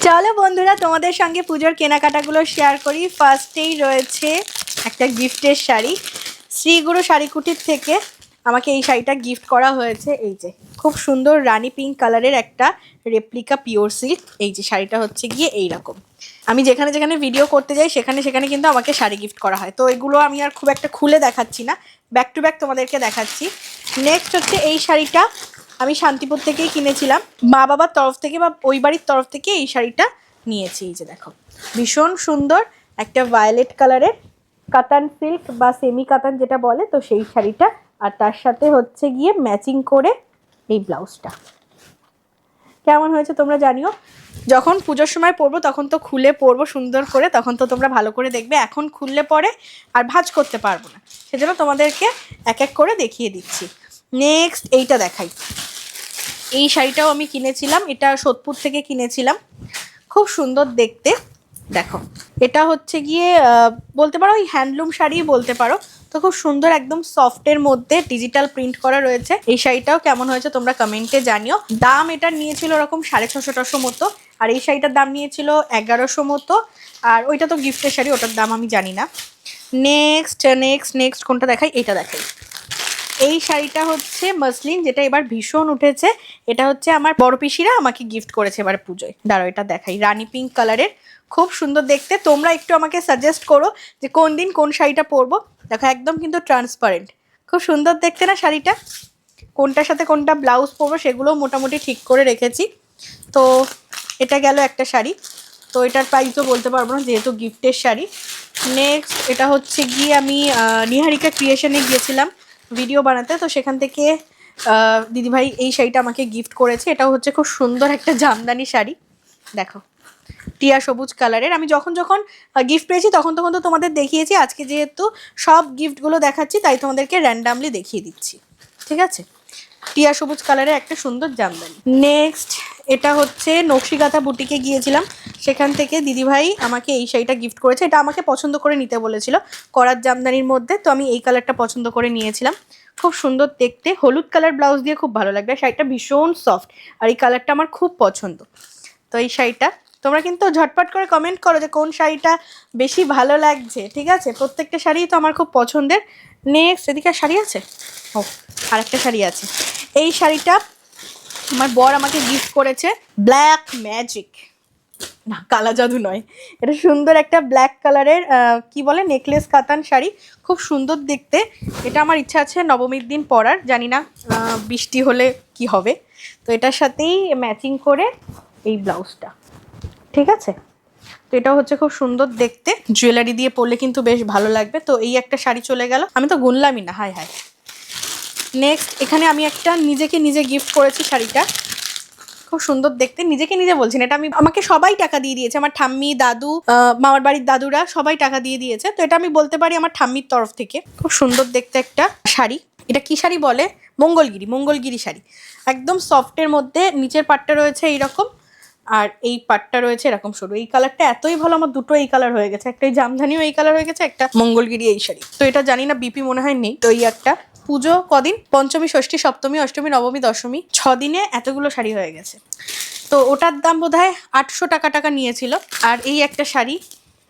চলো বন্ধুরা তোমাদের সঙ্গে পুজোর কেনাকাটাগুলো শেয়ার করি। ফার্স্টেই রয়েছে একটা গিফটের শাড়ি। শ্রীগুরু শাড়িকুটির থেকে আমাকে এই শাড়িটা গিফট করা হয়েছে। এই যে খুব সুন্দর রানী পিঙ্ক কালারের একটা রেপ্লিকা পিওর সিল্ক। এই যে শাড়িটা হচ্ছে গিয়ে এইরকম। আমি যেখানে যেখানে ভিডিও করতে যাই সেখানে সেখানে কিন্তু আমাকে শাড়ি গিফট করা হয়, তো এগুলো আমি আর খুব একটা খুলে দেখাচ্ছি না, ব্যাক টু ব্যাক তোমাদেরকে দেখাচ্ছি। নেক্সট হচ্ছে এই শাড়িটা আমি শান্তিপুর থেকেই কিনেছিলাম, মা বাবার তরফ থেকে বা ওই বাড়ির তরফ থেকে এই শাড়িটা নিয়েছি। এই যে দেখো ভীষণ সুন্দর একটা ভায়োলেট কালারের কাতান সিল্ক বা সেমি কাতান যেটা বলে, তো সেই শাড়িটা। আর তার সাথে হচ্ছে গিয়ে ম্যাচিং করে এই ব্লাউজটা। কেমন হয়েছে তোমরা জানিও। যখন পুজোর সময় পরবো তখন তো খুলে পরবো সুন্দর করে, তখন তো তোমরা ভালো করে দেখবে। এখন খুললে পরে আর ভাঁজ করতে পারবো না, সেজন্য তোমাদেরকে এক এক করে দেখিয়ে দিচ্ছি। নেক্সট এইটা দেখাই। এই শাড়িটাও আমি কিনেছিলাম, এটা সোদপুর থেকে কিনেছিলাম, খুব সুন্দর দেখতে। দেখো এটা হচ্ছে গিয়ে বলতে পারো ওই হ্যান্ডলুম শাড়ি বলতে পারো, তো খুব সুন্দর একদম সফটের মধ্যে ডিজিটাল প্রিন্ট করা রয়েছে। এই শাড়িটাও কেমন হয়েছে তোমরা কমেন্টে জানিও। দাম এটা নিয়েছিল ওরকম 650-600 মতো, আর এই শাড়িটার দাম নিয়েছিল 1100 মতো। আর ওইটা তো গিফটের শাড়ি, ওটার দাম আমি জানি না। নেক্সট নেক্সট নেক্সট কোনটা দেখাই, এইটা দেখাই। এই শাড়িটা হচ্ছে মসলিন, যেটা এবার ভীষণ উঠেছে। এটা হচ্ছে আমার বড় পিসিরা আমাকে গিফট করেছে এবার পুজোয়। দাঁড়াও এটা দেখাই, রানী পিঙ্ক কালারের, খুব সুন্দর দেখতে। তোমরা একটু আমাকে সাজেস্ট করো যে কোন দিন কোন শাড়িটা পরবো। দেখো একদম কিন্তু ট্রান্সপারেন্ট, খুব সুন্দর দেখতে না শাড়িটা। কোনটার সাথে কোনটা ব্লাউজ পরবো সেগুলোও মোটামুটি ঠিক করে রেখেছি। তো এটা গেল একটা শাড়ি, তো এটার প্রাইসও বলতে পারবো না যেহেতু গিফটের শাড়ি। নেক্সট এটা হচ্ছে গিয়ে আমি নিহারিকা ক্রিয়েশনে গিয়েছিলাম ভিডিও বানাতে, তো সেখান থেকে দিদিভাই এই শাড়িটা আমাকে গিফট করেছে। এটাও হচ্ছে খুব সুন্দর একটা জামদানি শাড়ি। দেখো টিয়া সবুজ কালারের। আমি যখন যখন গিফট পেয়েছি তখন তখন তো তোমাদের দেখিয়েছি, আজকে যেহেতু সব গিফটগুলো দেখাচ্ছি তাই তোমাদেরকে র্যান্ডামলি দেখিয়ে দিচ্ছি, ঠিক আছে। টিয়া সবুজ কালারের একটা সুন্দর জামদানি। নেক্সট এটা হচ্ছে নকশিকাঁথা বুটিকে গিয়েছিলাম, সেখান থেকে দিদিভাই আমাকে এই শাড়িটা গিফট করেছে। এটা আমাকে পছন্দ করে নিতে বলেছিল করার জামদানির মধ্যে, তো আমি এই কালারটা পছন্দ করে নিয়েছিলাম। খুব সুন্দর দেখতে, হলুদ কালার ব্লাউজ দিয়ে খুব ভালো লাগবে। শাড়িটা ভীষণ সফট আর এই কালারটা আমার খুব পছন্দ। তো এই শাড়িটা তোমরা কিন্তু ঝটপট করে কমেন্ট করো যে কোন শাড়িটা বেশি ভালো লাগছে, ঠিক আছে। প্রত্যেকটা শাড়িই তো আমার খুব পছন্দের। নেক্সট এদিকে শাড়ি আছে, ও আরেকটা শাড়ি আছে। এই শাড়িটা আমার বর আমাকে গিফট করেছে, ব্ল্যাক ম্যাজিক, না কালা জাদু নয়, এটা সুন্দর একটা ব্ল্যাক কালারের কি বলে নেকলেস কাতান শাড়ি, খুব সুন্দর দেখতে। এটা আমার ইচ্ছা আছে নবমীর দিন পরার, জানি না বৃষ্টি হলে কি হবে। তো এটার সাথেই ম্যাচিং করে এই ব্লাউজটা, ঠিক আছে। তো এটা হচ্ছে খুব সুন্দর দেখতে, জুয়েলারি দিয়ে পরলে কিন্তু বেশ ভালো লাগবে। তো এই একটা শাড়ি চলে গেল, আমি তো গুনলামই না, হায় হায়। নেক্সট এখানে আমি একটা নিজেকে নিজে গিফট করেছি শাড়িটা, খুব সুন্দর দেখতে। নিজেকে নিজে বলছি না, এটা আমি আমাকে সবাই টাকা দিয়ে দিয়েছে, আমার ঠাম্মি দাদু মামার বাড়ির দাদুরা সবাই টাকা দিয়ে দিয়েছে। তো এটা আমি বলতে পারি আমার ঠাম্মির তরফ থেকে। খুব সুন্দর দেখতে একটা শাড়ি। এটা কি শাড়ি বলে, মঙ্গলগিরি শাড়ি, একদম সফটের মধ্যে। নিচের পাটটা রয়েছে এইরকম আর এই পাটটা রয়েছে এরকম সরু। এই কালারটা এতই ভালো, আমার দুটো এই কালার হয়ে গেছে, একটা এই জামদানিও এই কালার হয়ে গেছে, একটা মঙ্গলগিরি এই শাড়ি। তো এটা জানি না বিপি মনে হয় নেই। তো এই একটা পুজো কদিন, পঞ্চমী ষষ্ঠী সপ্তমী অষ্টমী নবমী দশমী 6 দিনে এতগুলো শাড়ি হয়ে গেছে। তো ওটার দাম বোধহয় 800 টাকা নিয়েছিল। আর এই একটা শাড়ি,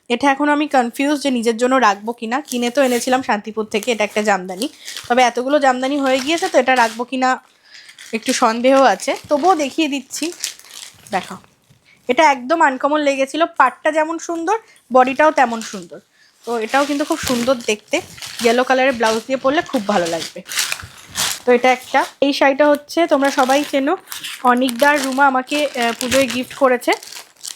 এটা এখন আমি কনফিউজ যে নিজের জন্য রাখবো কিনা। কিনে তো এনেছিলাম শান্তিপুর থেকে, এটা একটা জামদানি, তবে এতগুলো জামদানি হয়ে গিয়েছে তো এটা রাখবো কিনা একটু সন্দেহ আছে, তবুও দেখিয়ে দিচ্ছি। দেখো এটা একদম আনকমন লেগেছিল, পাটটা যেমন সুন্দর বডিটাও তেমন সুন্দর। তো এটাও কিন্তু খুব সুন্দর দেখতে, ইয়েলো কালারের ব্লাউজ দিয়ে পরলে খুব ভালো লাগবে। তো এটা একটা। এই শাড়িটা হচ্ছে তোমরা সবাই চেনো, অনিকদার রুমা আমাকে পুজোয় গিফট করেছে।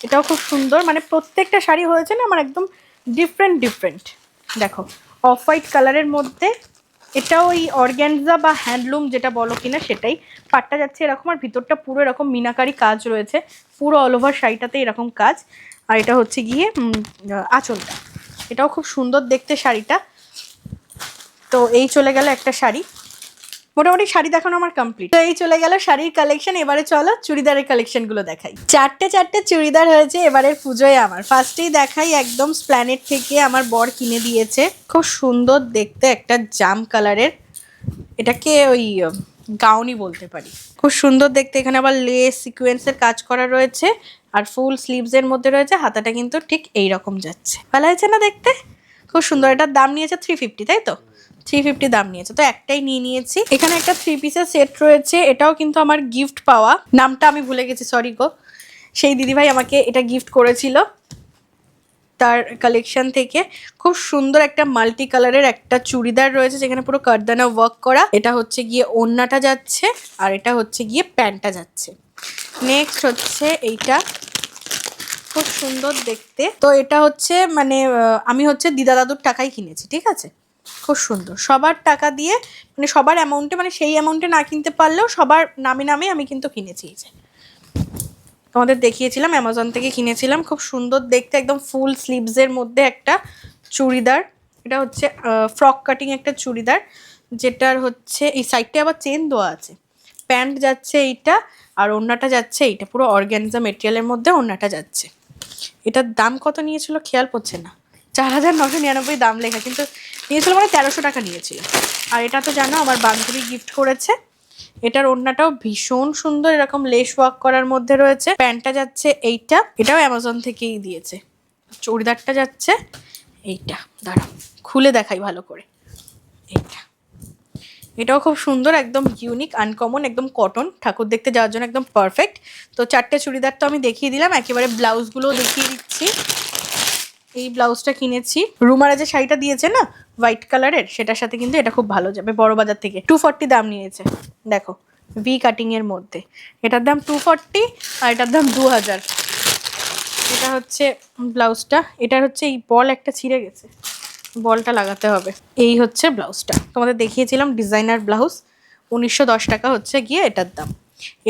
এটাও খুব সুন্দর, মানে প্রত্যেকটা শাড়ি হয়েছে না আমার একদম ডিফারেন্ট। দেখো অফ হোয়াইট কালারের মধ্যে, এটাও ওই অর্গ্যানজা বা হ্যান্ডলুম যেটা বলো কিনা সেটাই। পাটটা যাচ্ছে এরকম আর ভিতরটা পুরো এরকম মিনাকারি কাজ রয়েছে, পুরো অল ওভার শাড়িটাতে এরকম কাজ। আর এটা হচ্ছে গিয়ে আঁচলটা, এটাও খুব সুন্দর দেখতে শাড়িটা। তো এই চলে গেল একটা শাড়ি, মোটামুটি শাড়ি দেখানো আমার কমপ্লিট। তো এই চলে গেল শাড়ির কালেকশন। এবারে চলো চুড়িদারের কালেকশনগুলো দেখাই। চারটে চুড়িদার হয়েছে এবারের পুজোয় আমার। ফার্স্টেই দেখাই একদম স্প্ল্যানেট থেকে আমার বর কিনে দিয়েছে, খুব সুন্দর দেখতে একটা জাম কালারের, এটাকে ওই গাউনই বলতে পারি। খুব সুন্দর দেখতে, এখানে আবার লেস সিকোয়েন্সের কাজ করা রয়েছে আর ফুল স্লিভসের মধ্যে রয়েছে, হাতাটা কিন্তু ঠিক এই রকম যাচ্ছে। ভালো হয়েছে না দেখতে? খুব সুন্দর। এটার দাম নিয়েছে 350, তাই তো? 350 দাম নিয়েছে, তো একটাই নিয়ে নিয়েছি। এখানে একটা 3 পিসের সেট রয়েছে, এটাও কিন্তু আমার গিফট পাওয়া, নামটা আমি ভুলে গেছি, সরি গো। সেই দিদিভাই আমাকে এটা গিফট করেছিল তার কালেকশন থেকে। খুব সুন্দর একটা মাল্টি কালারের একটা চুড়িদার রয়েছে যেখানে পুরো কারদানা ওয়ার্ক করা। এটা হচ্ছে গিয়ে ওড়নাটা যাচ্ছে আর এটা হচ্ছে গিয়ে প্যান্টটা যাচ্ছে। নেক্সট হচ্ছে এইটা, খুব সুন্দর দেখতে। তো এটা হচ্ছে মানে আমি হচ্ছে দিদা দাদুর টাকায় কিনেছি, ঠিক আছে? খুব সুন্দর, সবার টাকা দিয়ে, মানে সবার অ্যামাউন্টে, মানে সেই অ্যামাউন্টে না কিনতে পারলেও সবার নামে নামে আমি কিন্তু কিনেছি। এই যে তোমাদের দেখিয়েছিলাম, অ্যামাজন থেকে কিনেছিলাম। খুব সুন্দর দেখতে, একদম ফুল স্লিভসের মধ্যে একটা চুড়িদার। এটা হচ্ছে ফ্রক কাটিং একটা চুড়িদার, যেটার হচ্ছে এই সাইডটা আবার চেন দেওয়া আছে। প্যান্ট যাচ্ছে এইটা আর ওড়নাটা যাচ্ছে এইটা, পুরো অর্গ্যানজা মেটেরিয়ালের মধ্যে ওড়নাটা যাচ্ছে। এটার দাম কত নিয়েছিল খেয়াল পড়ছে না, 4999 দাম লেখা, কিন্তু নিয়েছিল মানে 1300 টাকা নিয়েছিল। আর এটা তো জানো আমার বান্ধবী গিফট করেছে। এটার ওড়নাটাও ভীষণ সুন্দর, এরকম লেস ওয়ার্ক করার মধ্যে রয়েছে। প্যান্টটা যাচ্ছে এইটা, এটাও অ্যামাজন থেকেই দিয়েছে। চুড়িদারটা যাচ্ছে এইটা, দাঁড়াও খুলে দেখাই ভালো করে। এইটা, এটাও খুব সুন্দর, একদম ইউনিক, আনকমন, একদম কটন, ঠাকুর দেখতে যাওয়ার জন্য একদম পারফেক্ট। তো 4টে চুড়িদার তো আমি দেখিয়ে দিলাম, একেবারে ব্লাউজগুলোও দেখিয়ে দিচ্ছি। এই ব্লাউজটা কিনেছি, রুমারা যে শাড়িটা দিয়েছে না হোয়াইট কালারের, সেটার সাথে কিন্তু এটা খুব ভালো যাবে। বড় বাজার থেকে 240 দাম নিয়েছে। দেখো ভি কাটিং এর মধ্যে, এটার দাম 240 আর এটার দাম 2000। এটা হচ্ছে ব্লাউজটা, এটার হচ্ছে এই বল একটা ছিঁড়ে গেছে, বলটা লাগাতে হবে। এই হচ্ছে ব্লাউজটা, তোমাদের দেখিয়েছিলাম ডিজাইনার ব্লাউজ, 1910 টাকা হচ্ছে গিয়ে এটার দাম।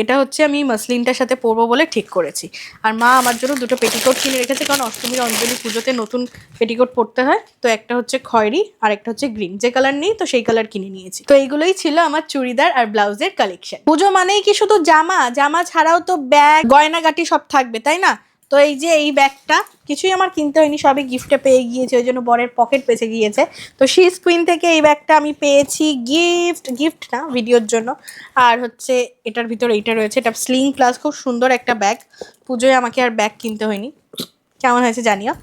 এটা হচ্ছে আমি মাসলিনটার সাথে পরবো বলে ঠিক করেছি। আর মা আমার জন্য দুটো পেটিকোট কিনে রেখেছে, কারণ অষ্টমীর অঞ্জলি পুজোতে নতুন পেটিকোট পরতে হয়। তো একটা হচ্ছে খয়েরি আর একটা হচ্ছে গ্রিন, যে কালার নেই তো সেই কালার কিনে নিয়েছি। তো এইগুলোই ছিল আমার চুড়িদার আর ব্লাউজের কালেকশন। পুজো মানেই কি শুধু জামা? জামা ছাড়াও তো ব্যাগ, গয়নাগাটি সব থাকবে, তাই না? তো এই যে এই ব্যাগটা কিছুই আমার কিনতে হয়নি, সবই গিফটে পেয়ে গিয়েছে, ওই জন্য বরের পকেট বেঁচে গিয়েছে। তো শি স্কুইন থেকে এই ব্যাগটা আমি পেয়েছি গিফট না, ভিডিওর জন্য। আর হচ্ছে এটার ভিতর এইটা রয়েছে, এটা স্লিং প্লাস খুব সুন্দর একটা ব্যাগ। পুজোয় আমাকে আর ব্যাগ কিনতে হয়নি। কেমন হয়েছে জানিও।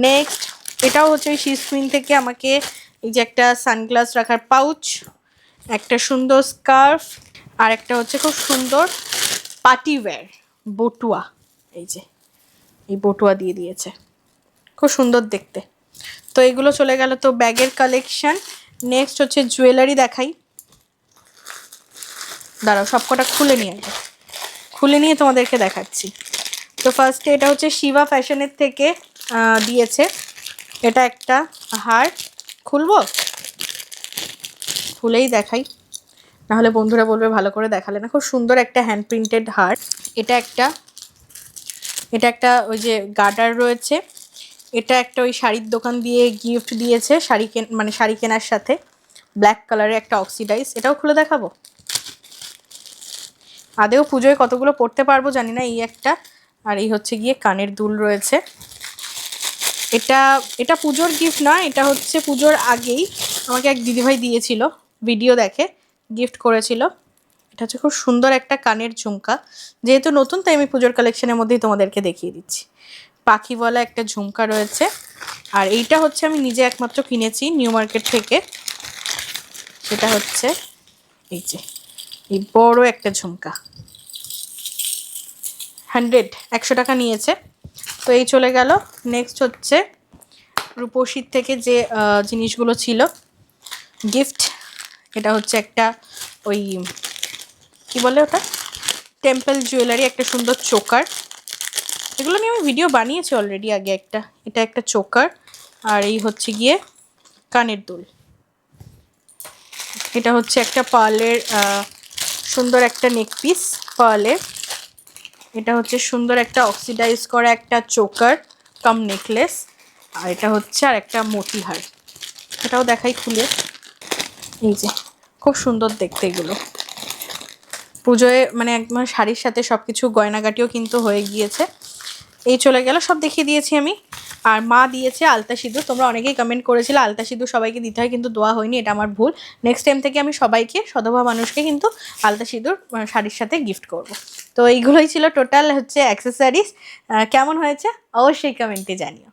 নেক্সট এটাও হচ্ছে ওই শি স্কুইন থেকে আমাকে এই যে একটা সানগ্লাস রাখার পাউচ, একটা সুন্দর স্কার্ফ, আর একটা হচ্ছে খুব সুন্দর পার্টি ওয়্যার বটুয়া। এই যে এই বটুয়া দিয়ে দিয়েছে, খুব সুন্দর দেখতে। তো এগুলো চলে গেল তো ব্যাগের কালেকশন। নেক্সট হচ্ছে জুয়েলারি দেখাই, দাঁড়াও সবকটা খুলে নিয়ে আসবো, খুলে নিয়ে তোমাদেরকে দেখাচ্ছি। তো ফার্স্টে এটা হচ্ছে শিবা ফ্যাশনের থেকে দিয়েছে, এটা একটা হার, খুলবো, খুলেই দেখাই, নাহলে বন্ধুরা বলবে ভালো করে দেখালে না। খুব সুন্দর একটা হ্যান্ড প্রিন্টেড হার। এটা একটা ওই যে গার্ডার রয়েছে, এটা একটা ওই শাড়ির দোকান দিয়ে গিফট দিয়েছে, মানে শাড়ি কেনার সাথে, ব্ল্যাক কালারের একটা অক্সিডাইজ। এটাও খুলে দেখাবো, আদেও পুজোয় কতগুলো পরতে পারবো জানি না। এই একটা, আর এই হচ্ছে গিয়ে কানের দুল রয়েছে। এটা পুজোর গিফট নয়, এটা হচ্ছে পুজোর আগেই আমাকে এক দিদিভাই দিয়েছিল, ভিডিও দেখে গিফট করেছিল। এটা হচ্ছে খুব সুন্দর একটা কানের ঝুমকা, যেহেতু নতুন তাই আমি পুজোর কালেকশনের মধ্যেই তোমাদেরকে দেখিয়ে দিচ্ছি। পাখিওয়ালা একটা ঝুমকা রয়েছে। আর এইটা হচ্ছে আমি নিজে একমাত্র কিনেছি নিউ মার্কেট থেকে, সেটা হচ্ছে এই যে এই বড় একটা ঝুমকা, 100 টাকা নিয়েছে। তো এই চলে গেল। নেক্সট হচ্ছে রূপসীর থেকে যে জিনিসগুলো ছিল গিফট, এটা হচ্ছে একটা ওই কি বলে ওটা, টেম্পল জুয়েলারি, একটা সুন্দর চোকার। এগুলো নিয়ে আমি ভিডিও বানিয়েছি অলরেডি আগে একটা। এটা একটা চোকার, আর এই হচ্ছে গিয়ে কানের দুল। এটা হচ্ছে একটা পার্লের সুন্দর একটা নেক পিস পার্লের। এটা হচ্ছে সুন্দর একটা অক্সিডাইজ করা একটা চোকার কাম নেকলেস। আর এটা হচ্ছে আর একটা মতিহার, এটাও দেখাই খুলে। এই যে খুব সুন্দর দেখতে এগুলো। পুজোয় মানে একদম শাড়ির সাথে সব কিছু গয়নাগাটিও কিন্তু হয়ে গিয়েছে। এই চলে গেল, সব দেখিয়ে দিয়েছি আমি। আর মা দিয়েছে আলতা সিঁদুর। তোমরা অনেকেই কমেন্ট করেছিলে আলতা সিঁদুর সবাইকে দিতে হয়, কিন্তু দেওয়া হয়নি, এটা আমার ভুল। নেক্সট টাইম থেকে আমি সবাইকে, সধবা মানুষকে কিন্তু আলতা সিঁদুর শাড়ির সাথে গিফট করব। তো এইগুলোই ছিল টোটাল হচ্ছে অ্যাক্সেসরিজ। কেমন হয়েছে অবশ্যই কমেন্টে জানিও।